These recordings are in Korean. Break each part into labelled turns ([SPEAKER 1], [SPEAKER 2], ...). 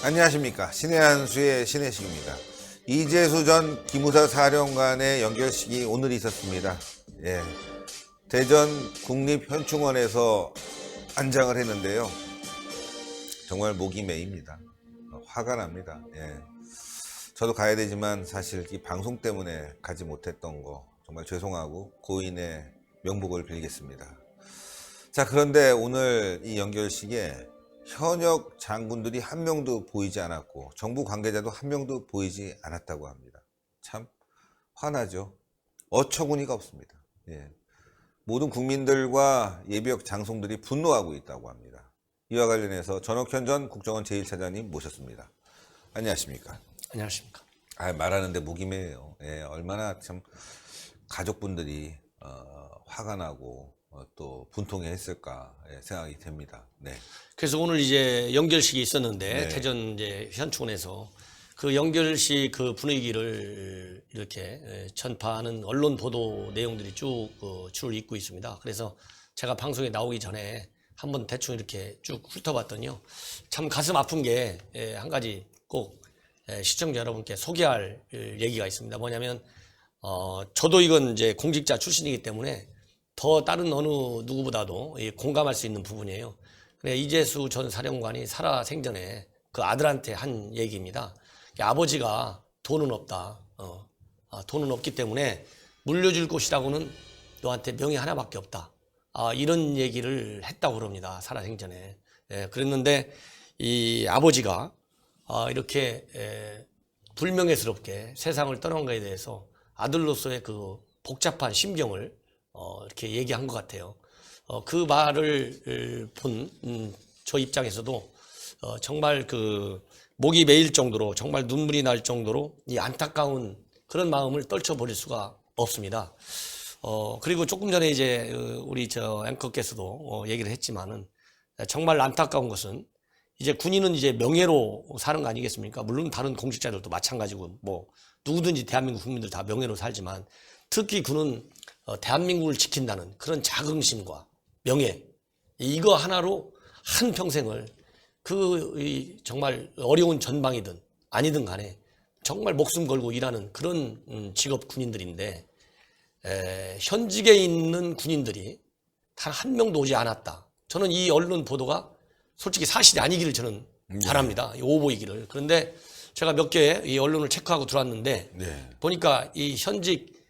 [SPEAKER 1] 안녕하십니까. 신의 한수의 신혜식입니다. 이재수 전 기무사 사령관의 연결식이 오늘 있었습니다. 예. 대전 국립현충원에서 안장을 했는데요. 정말 목이 메입니다. 화가 납니다. 예. 저도 가야 되지만 사실 이 방송 때문에 가지 못했던 거 정말 죄송하고 고인의 명복을 빌겠습니다. 자, 그런데 오늘 이 연결식에 현역 장군들이 한 명도 보이지 않았고 정부 관계자도 한 명도 보이지 않았다고 합니다. 참 화나죠. 어처구니가 없습니다. 예. 모든 국민들과 예비역 장성들이 분노하고 있다고 합니다. 이와 관련해서 전옥현 전 국정원 제1차장님 모셨습니다. 안녕하십니까.
[SPEAKER 2] 안녕하십니까.
[SPEAKER 1] 말하는데 목이 메요. 예, 얼마나 참 가족분들이 화가 나고 또 분통했을까 생각이 됩니다. 네.
[SPEAKER 2] 그래서 오늘 이제 연결식이 있었는데
[SPEAKER 1] 네.
[SPEAKER 2] 대전 이제 현충원에서 그 연결식 그 분위기를 이렇게 전파하는 언론 보도 내용들이 쭉 줄을 잇고 있습니다. 그래서 제가 방송에 나오기 전에 한번 대충 이렇게 쭉 훑어봤더니요, 참 가슴 아픈 게 한 가지 꼭 시청자 여러분께 소개할 얘기가 있습니다. 뭐냐면 저도 이건 이제 공직자 출신이기 때문에 더 다른 어느 누구보다도 공감할 수 있는 부분이에요. 이재수 전 사령관이 살아 생전에 그 아들한테 한 얘기입니다. 아버지가 돈은 없다. 돈은 없기 때문에 물려줄 곳이라고는 너한테 명예 하나밖에 없다. 이런 얘기를 했다고 그럽니다. 살아 생전에. 그랬는데 이 아버지가 이렇게 불명예스럽게 세상을 떠난 것에 대해서 아들로서의 그 복잡한 심경을 이렇게 얘기한 것 같아요. 그 말을 본 저 입장에서도 정말 그 목이 메일 정도로, 정말 눈물이 날 정도로 이 안타까운 그런 마음을 떨쳐버릴 수가 없습니다. 그리고 조금 전에 이제 우리 저 앵커께서도 얘기를 했지만은 정말 안타까운 것은 이제 군인은 이제 명예로 사는 거 아니겠습니까? 물론 다른 공직자들도 마찬가지고 뭐 누구든지 대한민국 국민들 다 명예로 살지만 특히 군은 대한민국을 지킨다는 그런 자긍심과 명예, 이거 하나로 한 평생을 정말 어려운 전방이든 아니든 간에 정말 목숨 걸고 일하는 그런 직업 군인들인데, 현직에 있는 군인들이 단 한 명도 오지 않았다. 저는 이 언론 보도가 솔직히 사실이 아니기를 저는 바랍니다. 오보이기를. 그런데 제가 몇 개 이 언론을 체크하고 들어왔는데 보니까 이 현직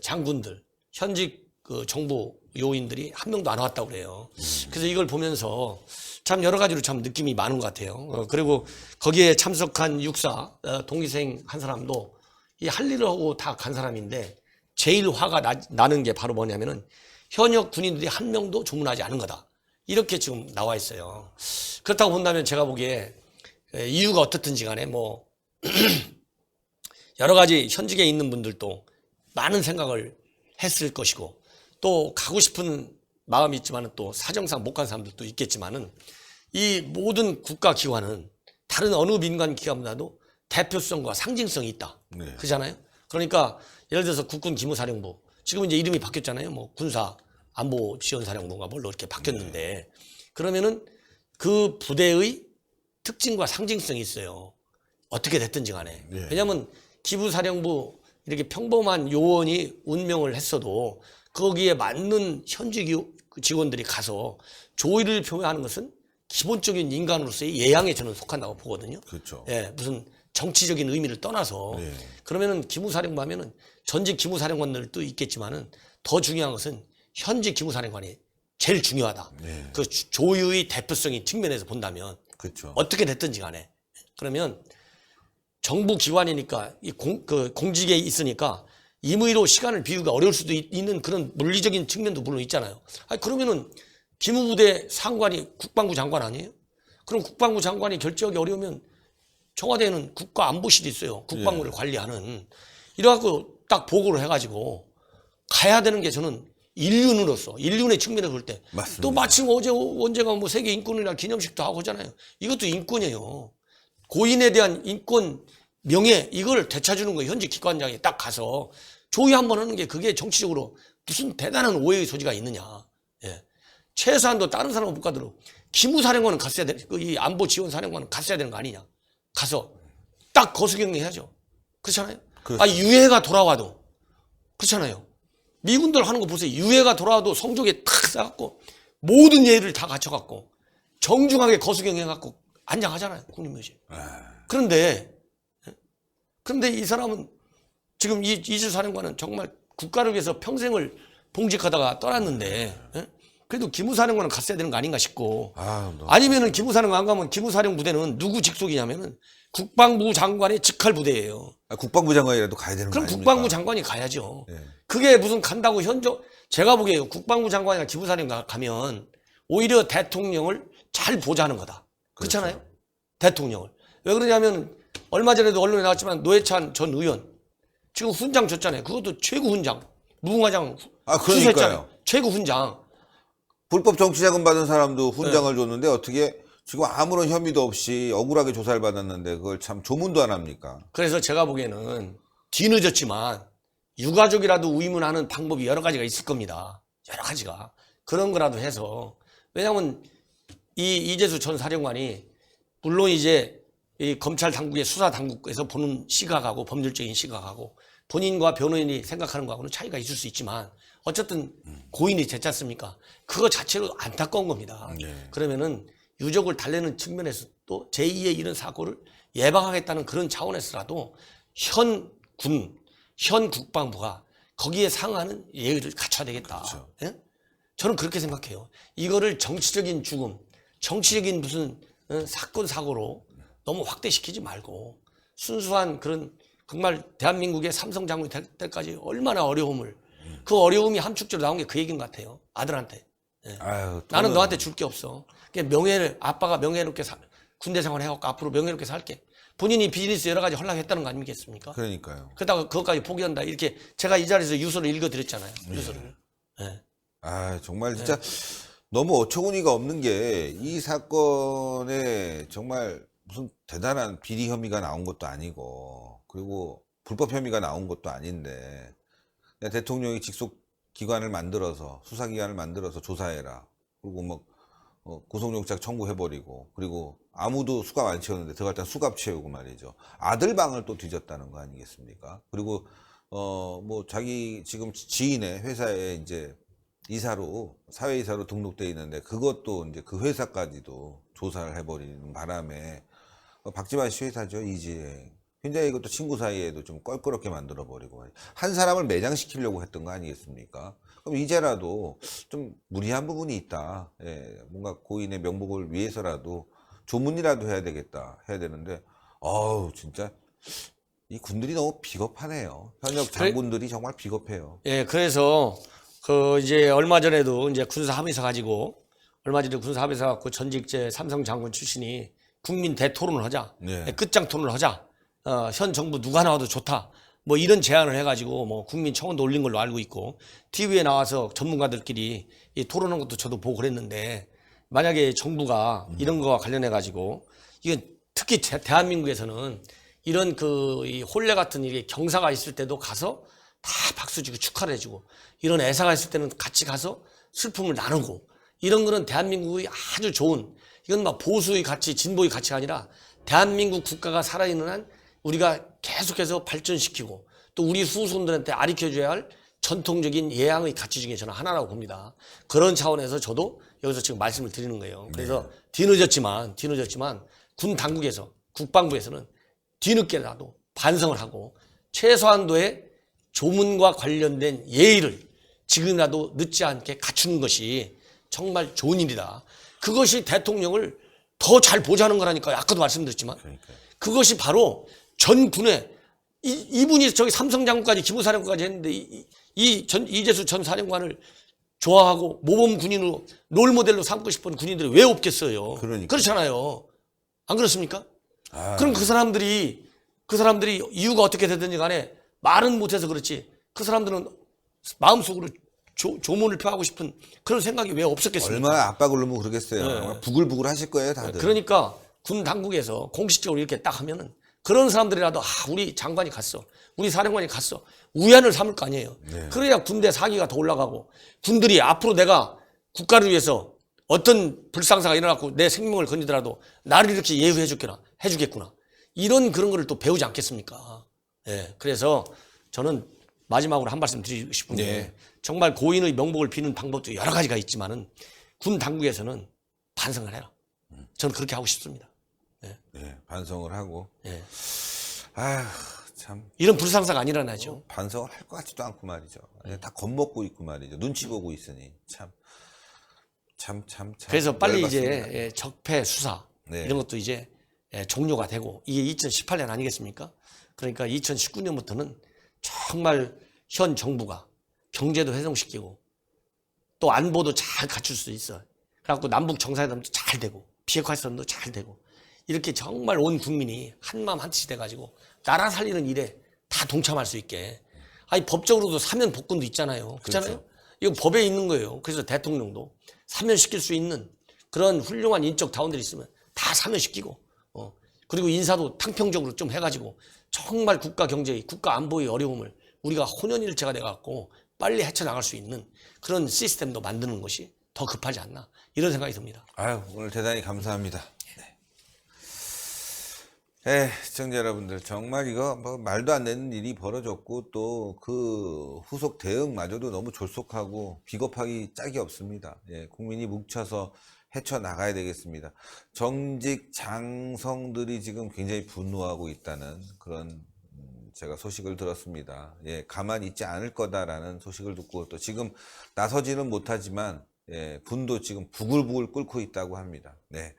[SPEAKER 2] 장군들, 현직 그 정부 요인들이 한 명도 안 왔다고 그래요. 그래서 이걸 보면서 참 여러 가지로 참 느낌이 많은 것 같아요. 그리고 거기에 참석한 육사 동기생 한 사람도 이 할 일을 하고 다 간 사람인데 제일 화가 나는 게 바로 뭐냐면은 현역 군인들이 한 명도 조문하지 않은 거다. 이렇게 지금 나와 있어요. 그렇다고 본다면 제가 보기에 이유가 어떻든지 간에 뭐 여러 가지 현직에 있는 분들도 많은 생각을 했을 것이고 또 가고 싶은 마음이 있지만 또 사정상 못 간 사람들도 있겠지만은 이 모든 국가기관은 다른 어느 민간 기관보다도 대표성과 상징성이 있다. 그렇잖아요. 그러니까 예를 들어서 국군 기무사령부, 지금 이제 이름이 바뀌었잖아요. 뭐 군사 안보 지원사령부가 뭘로 이렇게 바뀌었는데 그러면은 그 부대의 특징과 상징성이 있어요. 어떻게 됐든지 간에. 왜냐하면 기부사령부 이렇게 평범한 요원이 운명을 했어도 거기에 맞는 현직 직원들이 가서 조의를 표명하는 것은 기본적인 인간으로서의 예양에 저는 속한다고 보거든요.
[SPEAKER 1] 그렇죠.
[SPEAKER 2] 예, 무슨 정치적인 의미를 떠나서 그러면은 기무사령부 하면은 전직 기무사령관들도 있겠지만은 더 중요한 것은 현직 기무사령관이 제일 중요하다. 그 조의의 대표성인 측면에서 본다면
[SPEAKER 1] 그렇죠.
[SPEAKER 2] 어떻게 됐든지 간에 그러면 정부 기관이니까 공직에 있으니까 임의로 시간을 비우기가 어려울 수도 있는 그런 물리적인 측면도 물론 있잖아요. 그러면은 기무부대 상관이 국방부 장관 아니에요? 그럼 국방부 장관이 결정하기 어려우면 청와대에는 국가안보실이 있어요. 국방부를 관리하는. 이래갖고 딱 보고를 해가지고 가야 되는 게 저는 인륜의 측면에서 볼 때 또 마침 언제가 뭐 세계 인권이나 기념식도 하고 하잖아요. 이것도 인권이에요. 고인에 대한 인권, 명예, 이걸 되찾주는 거예요. 현직 기관장이 딱 가서 조의 한번 하는 게 그게 정치적으로 무슨 대단한 오해의 소지가 있느냐. 최소한도 다른 사람은 못 가도록 기무사령관은 갔어야 돼. 이 안보지원사령관은 갔어야 되는 거 아니냐. 가서 딱 거수경례해야죠. 그렇잖아요.
[SPEAKER 1] 그렇죠.
[SPEAKER 2] 아, 유해가 돌아와도 그렇잖아요. 미군들 하는 거 보세요. 유해가 돌아와도 성적에 탁 싸갖고 모든 예의를 다 갖춰갖고 정중하게 거수경례해갖고 안장하잖아요. 국립묘지. 그런데 이 사람은 지금 이재수 사령관은 정말 국가를 위해서 평생을 봉직하다가 떠났는데 그래도 기무사령관은 갔어야 되는 거 아닌가 싶고 아니면은 기무사령관 안 가면 기무사령 부대는 누구 직속이냐면은 국방부 장관의 직할 부대예요.
[SPEAKER 1] 국방부 장관이라도 가야 되는 거
[SPEAKER 2] 그럼
[SPEAKER 1] 아닙니까?
[SPEAKER 2] 국방부 장관이 가야죠.
[SPEAKER 1] 네.
[SPEAKER 2] 그게 무슨 간다고 제가 보기에 국방부 장관이나 기무사령관 가면 오히려 대통령을 잘 보좌하는 거다. 그렇잖아요. 대통령을. 왜 그러냐면 얼마 전에도 언론에 나왔지만 노회찬 전 의원 지금 훈장 줬잖아요. 그것도 최고 훈장. 무궁화장
[SPEAKER 1] 그러니까요.
[SPEAKER 2] 최고 훈장.
[SPEAKER 1] 불법 정치자금 받은 사람도 훈장을 줬는데 어떻게 지금 아무런 혐의도 없이 억울하게 조사를 받았는데 그걸 참 조문도 안 합니까?
[SPEAKER 2] 그래서 제가 보기에는 뒤늦었지만 유가족이라도 의문하는 방법이 여러 가지가 있을 겁니다. 여러 가지가. 그런 거라도 해서. 왜냐하면 이 이재수 전 사령관이 물론 이제 이 검찰 당국의 수사 당국에서 보는 시각하고 법률적인 시각하고 본인과 변호인이 생각하는 거하고는 차이가 있을 수 있지만 어쨌든 고인이 됐지 않습니까? 그거 자체로 안타까운 겁니다. 그러면은 유족을 달래는 측면에서 또 제2의 이런 사고를 예방하겠다는 그런 차원에서라도 현 국방부가 거기에 상하는 예의를 갖춰야 되겠다.
[SPEAKER 1] 그렇죠.
[SPEAKER 2] 예? 저는 그렇게 생각해요. 이거를 정치적인 죽음, 정치적인 무슨 사건 사고로 너무 확대시키지 말고 순수한 그런 정말 대한민국의 삼성 장군이 될 때까지 얼마나 어려움을 그 어려움이 함축적으로 나온 게 그 얘기인 것 같아요. 아들한테. 예. 나는 너한테 줄 게 없어. 그냥 아빠가 명예롭게 군대 생활 해갖고 앞으로 명예롭게 살게. 본인이 비즈니스 여러 가지 허락했다는 거 아니겠습니까?
[SPEAKER 1] 그러니까요.
[SPEAKER 2] 그러다가 그것까지 포기한다. 이렇게 제가 이 자리에서 유서를 읽어드렸잖아요. 유서를. 예.
[SPEAKER 1] 정말 진짜 너무 어처구니가 없는 게 이 사건에 정말 무슨 대단한 비리 혐의가 나온 것도 아니고 그리고 불법 혐의가 나온 것도 아닌데 그냥 대통령이 직속 기관을 만들어서 수사기관을 만들어서 조사해라. 그리고 뭐 구속영장 청구해버리고 그리고 아무도 수갑 안 채웠는데 들어갈 때 수갑 채우고 말이죠. 아들 방을 또 뒤졌다는 거 아니겠습니까? 그리고 뭐 자기 지금 지인의 회사에 이제 이사로 사회이사로 등록돼 있는데 그것도 이제 그 회사까지도 조사를 해버리는 바람에 박지만 씨 회사죠. 이지혜. 굉장히 이것도 친구 사이에도 좀 껄끄럽게 만들어버리고 한 사람을 매장시키려고 했던 거 아니겠습니까? 그럼 이제라도 좀 무리한 부분이 있다. 예, 뭔가 고인의 명복을 위해서라도 조문이라도 해야 되는데 진짜 이 군들이 너무 비겁하네요. 현역 장군들이 정말 비겁해요.
[SPEAKER 2] 예, 그래서 이제 얼마 전에도 이제 군사합의서 가지고 전직 삼성 장군 출신이 국민 대토론을 하자.
[SPEAKER 1] 네.
[SPEAKER 2] 끝장 토론을 하자. 현 정부 누가 나와도 좋다. 뭐 이런 제안을 해가지고 뭐 국민청원도 올린 걸로 알고 있고 TV에 나와서 전문가들끼리 이 토론한 것도 저도 보고 그랬는데 만약에 정부가 이런 거와 관련해가지고 이건 특히 대한민국에서는 이런 이 혼례 같은 일이 경사가 있을 때도 가서 다 박수 치고 축하를 해주고 이런 애사가 있을 때는 같이 가서 슬픔을 나누고 이런 거는 대한민국의 아주 좋은 이건 막 보수의 가치, 진보의 가치가 아니라 대한민국 국가가 살아있는 한 우리가 계속해서 발전시키고 또 우리 후손들한테 가르쳐줘야 할 전통적인 예양의 가치 중에 저는 하나라고 봅니다. 그런 차원에서 저도 여기서 지금 말씀을 드리는 거예요. 그래서 뒤늦었지만 군 당국에서 국방부에서는 뒤늦게라도 반성을 하고 최소한도의 조문과 관련된 예의를 지금이라도 늦지 않게 갖추는 것이 정말 좋은 일이다. 그것이 대통령을 더 잘 보좌하는 거라니까요. 아까도 말씀드렸지만 그것이 바로 전 군에 이분이 저기 삼성 장군까지 기무사령관까지 했는데 이재수 전 사령관을 좋아하고 모범 군인으로 롤모델로 삼고 싶은 군인들이 왜 없겠어요? 그렇잖아요. 안 그렇습니까? 그럼 그 사람들이 이유가 어떻게 되든지 간에 말은 못해서 그렇지 그 사람들은 마음속으로 조문을 표하고 싶은 그런 생각이 왜 없었겠습니까?
[SPEAKER 1] 얼마나 압박을 넣으면 그러겠어요. 부글부글 하실 거예요, 다들.
[SPEAKER 2] 그러니까 군 당국에서 공식적으로 이렇게 딱 하면은 그런 사람들이라도 우리 장관이 갔어. 우리 사령관이 갔어. 우연을 삼을 거 아니에요. 그래야 군대 사기가 더 올라가고 군들이 앞으로 내가 국가를 위해서 어떤 불상사가 일어났고 내 생명을 건지더라도 나를 이렇게 해주겠구나. 이런 그런 거를 또 배우지 않겠습니까? 예. 그래서 저는 마지막으로 한 말씀 드리고 싶은 게
[SPEAKER 1] 네.
[SPEAKER 2] 정말 고인의 명복을 비는 방법도 여러 가지가 있지만은 군 당국에서는 반성을 해라. 저는 그렇게 하고 싶습니다.
[SPEAKER 1] 네, 반성을 하고.
[SPEAKER 2] 예.
[SPEAKER 1] 아휴, 참.
[SPEAKER 2] 이런 불상사가 안 일어나죠.
[SPEAKER 1] 반성을 할 것 같지도 않고 말이죠. 다 겁먹고 있고 말이죠. 눈치 보고 있으니. 참.
[SPEAKER 2] 그래서 빨리 이제
[SPEAKER 1] 열받습니다.
[SPEAKER 2] 적폐 수사
[SPEAKER 1] 네.
[SPEAKER 2] 이런 것도 이제 종료가 되고 이게 2018년 아니겠습니까? 그러니까 2019년부터는 정말 현 정부가 경제도 회복시키고 또 안보도 잘 갖출 수 있어. 그래갖고 남북 정상회담도 잘 되고 비핵화선도 잘 되고 이렇게 정말 온 국민이 한마음 한뜻이 돼가지고 나라 살리는 일에 다 동참할 수 있게. 아니 법적으로도 사면 복권도 있잖아요. 그렇잖아요. 이거 법에 있는 거예요. 그래서 대통령도 사면시킬 수 있는 그런 훌륭한 인적 다원들이 있으면 다 사면시키고 그리고 인사도 탕평적으로 좀 해가지고 정말 국가 경제의 국가 안보의 어려움을 우리가 혼연일체가 돼갖고 빨리 헤쳐나갈 수 있는 그런 시스템도 만드는 것이 더 급하지 않나 이런 생각이 듭니다.
[SPEAKER 1] 아유, 오늘 대단히 감사합니다. 네. 시청자 여러분들, 정말 이거 뭐 말도 안 되는 일이 벌어졌고 또 그 후속 대응마저도 너무 졸속하고 비겁하기 짝이 없습니다. 예, 국민이 뭉쳐서 헤쳐나가야 되겠습니다. 정직 장성들이 지금 굉장히 분노하고 있다는 그런 제가 소식을 들었습니다. 예, 가만히 있지 않을 거다라는 소식을 듣고 또 지금 나서지는 못하지만 예, 분도 지금 부글부글 끓고 있다고 합니다. 네.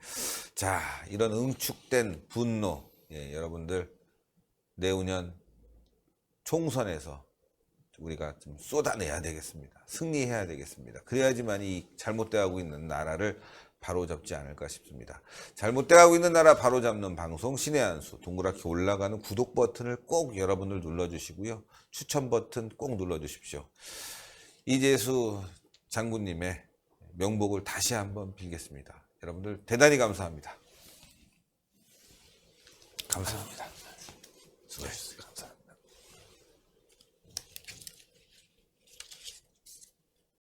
[SPEAKER 1] 자, 이런 응축된 분노, 예, 여러분들 내후년 총선에서 우리가 좀 쏟아내야 되겠습니다. 승리해야 되겠습니다. 그래야지만 이 잘못되어가고 있는 나라를 바로잡지 않을까 싶습니다. 잘못되어가고 있는 나라 바로잡는 방송 신의 한수 동그랗게 올라가는 구독 버튼을 꼭 여러분들 눌러주시고요. 추천 버튼 꼭 눌러주십시오. 이재수 장군님의 명복을 다시 한번 빌겠습니다. 여러분들 대단히 감사합니다. 감사합니다. 수고하셨습니다.